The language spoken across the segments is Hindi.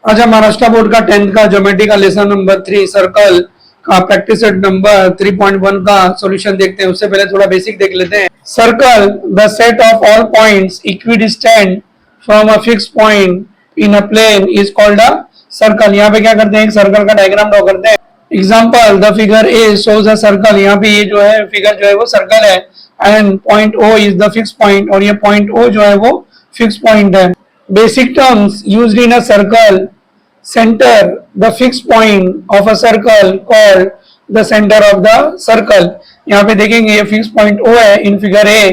आज महाराष्ट्र बोर्ड का 10th का ज्योमेट्री का लेसन नंबर 3 सर्कल का प्रैक्टिस सेट नंबर 3.1 का सॉल्यूशन देखते हैं। उससे पहले थोड़ा बेसिक देख लेते हैं। Circle the set of all points equidistant from a fix point in a plane is called a circle. यहाँ पे क्या करते हैं, एक सर्कल का डायग्राम ड्रॉ करते हैं। Example the figure A shows a circle. यहाँ पे ये जो है फिगर जो है वो सर्कल है and point O is the fix point, और ये पॉइंट ओ जो है वो फिक्स पॉइंट है। Basic terms used in a circle: center, the fixed point of a circle called the center of the circle। यहाँ पे देखेंगे ये फिक्स पॉइंट O है इन फिगर ए।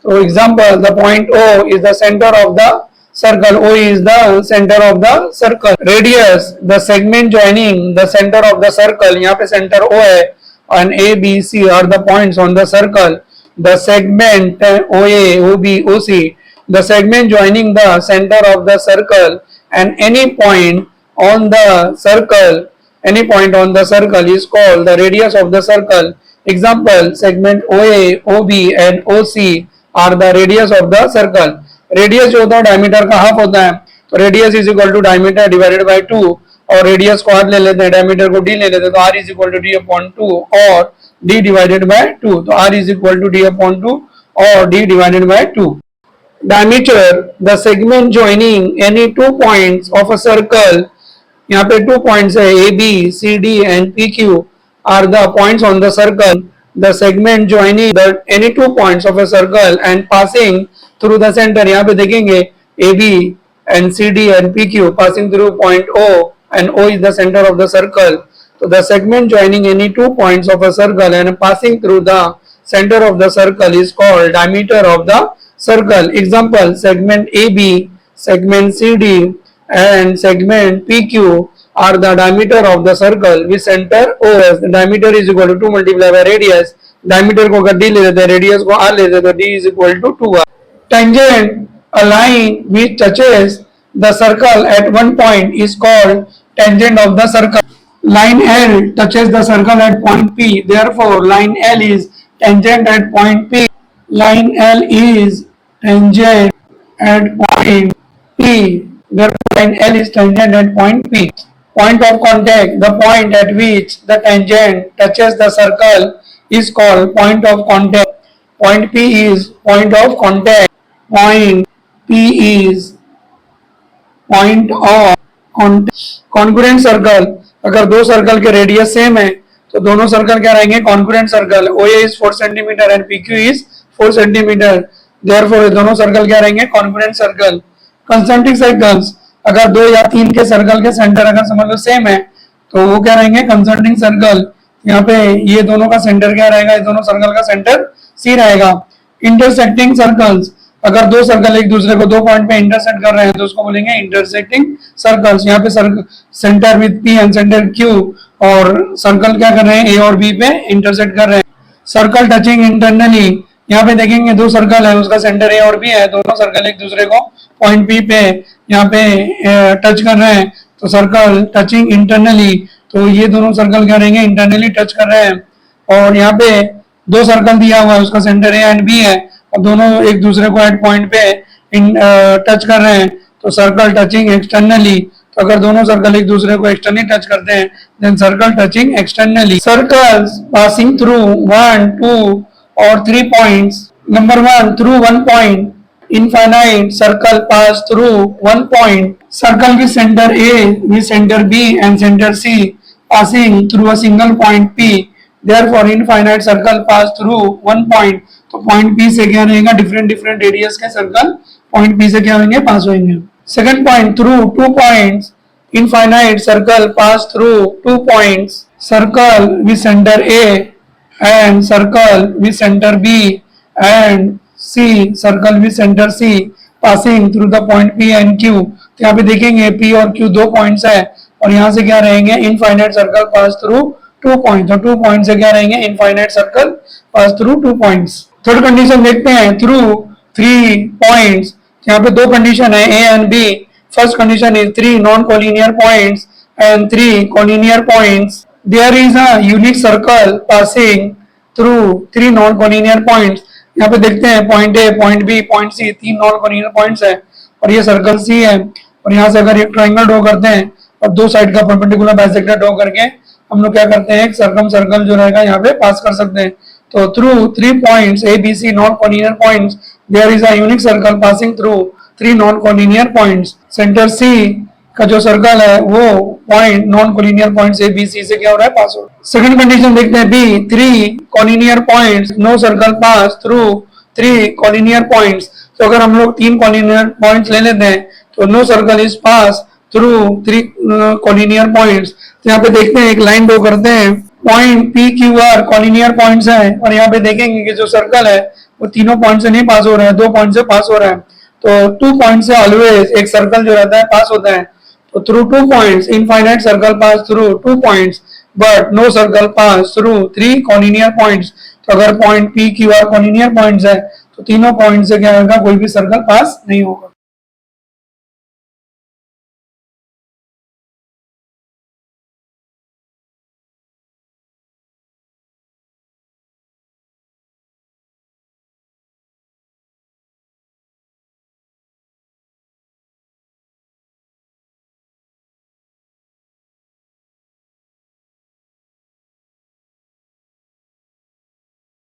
तो example the point O is the center of the circle, O is the center of the circle। radius, the segment joining the center of the circle, यहाँ पे center O है and A, B, C are the points on the circle। the segment OA, OB, OC, the segment joining the center of the circle and any point on the circle, any point on the circle is called the radius of the circle। example segment OA, OB and OC are the radius of the circle। radius जो होता है डायमीटर का हाफ होता है, तो radius is equal to diameter divided by 2, और radius को r ले लेते हैं, डायमीटर को d ले लेते हैं, तो r is equal to d upon 2 और d divided by 2, तो r is equal to d upon 2 और d divided by 2। diameter, the segment joining any two points of a circle, यहाँ पे 2 पॉइंट्स है A B C D and P Q R the points on the circle. The segment joining the any 2 points of a circle and passing through the centre. यहाँ पे देखेंगे A B and C D and P Q passing through point O and O is the centre of the circle. तो the segment joining any 2 points of a circle and passing through the centre of the circle is called diameter of the circle. Example segment A B, segment C D and segment PQ are the diameter of the circle with center OS। the diameter is equal to 2 multiplied by radius। diameter को अगर d ले लेते हैं, radius को r ले लेते हैं, तो d is equal to 2r। tangent, a line which touches the circle at one point is called tangent of the circle। line L touches the circle at point P, therefore line L is tangent at point P। line L is tangent at point P, therefore line L is tangent at point P। point of contact, the point at which the tangent touches the circle is called point of contact। point P is point of contact, point P is point of contact। congruent circle, अगर दो सर्कल के रेडियस सेम है तो दोनों सर्कल क्या रहेंगे, congruent circle. OA is 4 centimetre and PQ is 4 centimetre, therefore दोनों सर्कल क्या रहेंगे, कॉन्ग्रुएंट सर्कल। कंसेंट्रिक सर्कल्स, अगर 2 या 3 के सर्कल के सेंटर अगर समझ लो सेम है तो वो क्या रहेंगे, कंसेंट्रिक सर्कल। यहाँ पे ये दोनों का सेंटर क्या रहेगा, ये दोनों सर्कल का सेंटर सी रहेगा। इंटरसेक्टिंग सर्कल्स, अगर 2 सर्कल एक दूसरे को 2 पॉइंट पे इंटरसेक्ट कर रहे हैं तो उसको बोलेंगे इंटरसेक्टिंग सर्कल्स। यहाँ पे centre with P and centre Q, और सर्कल क्या कर रहे हैं, ए और बी पे इंटरसेक्ट कर रहे हैं। सर्कल टचिंग इंटरनली, यहाँ पे देखेंगे 2 सर्कल है, उसका सेंटर ए और बी है, दोनों सर्कल एक दूसरे को पॉइंट पी पे यहाँ पे टच कर रहे हैं, तो सर्कल टचिंग इंटरनली, तो ये दोनों सर्कल क्या रहेंगे, इंटरनली टच कर रहे हैं। और यहाँ पे 2 सर्कल दिया हुआ है, उसका सेंटर ए एंड बी है, और दोनों एक दूसरे को एट पॉइंट पे टच कर रहे हैं, तो सर्कल टचिंग एक्सटर्नली। तो अगर दोनों सर्कल एक दूसरे को एक्सटर्नली टच करते हैं then circle touching externally. Circles passing through 1, 2 or 3 points। number 1, through 1 point, infinite circle pass through 1 point। circle with center A, with center B and center C passing through a single point P, therefore infinite circle pass through 1 point। तो point P से क्या रहेगा, different रेडियस के सर्कल point P से क्या होंगे, पास होंगे। second point, through 2 points, infinite circle pass through 2 points। circle with center A and circle with center B and C, circle with center C passing through the point P and Q। तो यहाँ पे देखेंगे P और Q 2 पॉइंट्स है, और यहाँ से क्या रहेंगे, infinite circle pass through 2 point, तो 2 पॉइंट से क्या रहेंगे, infinite circle pass through 2 points. Third condition देखते हैं, थ्रू 3 पॉइंट्स। यहाँ पे 2 कंडीशन है, A and B। First condition is 3 non collinear points and 3 collinear points. there is a unique circle passing through 3 non-collinear points। यहाँ पे देखते हैं point A, point B, point C, 3 non collinear points है और ये सर्कल सी है। और यहाँ से अगर एक ट्राइंगल ड्रॉ करते हैं और दो साइड का परपेंडिकुलर बाइसेक्टर ड्रॉ करके हम लोग क्या करते हैं, एक सर्कल जो रहेगा यहाँ पे पास कर सकते हैं। तो through 3 points A B C non collinear points there is a unique circle passing through 3 non collinear points. Center C का जो सर्कल है वो point non collinear point A B C से क्या हो रहा है, पास हो रहा है। सेकंड कंडीशन देखते हैं B, 3 collinear points no circle pass through 3 collinear points. तो अगर हम लोग 3 कोलिनियर पॉइंट्स ले लेते हैं तो no circle is pass through 3 collinear points. तो यहाँ पे देखते हैं, एक लाइन ड्रॉ करते हैं, point P Q R collinear points हैं और यहाँ पे देखेंगे कि जो सर्कल है वो तीनों पॉइंट से नहीं पास हो रहा है, 2 पॉइंट से पास हो रहा है। तो 2 पॉइंट से ऑलवेज एक सर्कल जो रहता है पास होता है। तो through 2 points infinite circle pass through 2 points but no circle pass through 3 collinear points. तो अगर point P Q R collinear points है तो तीनों पॉइंट से क्या होगा, कोई भी सर्कल पास नहीं होगा।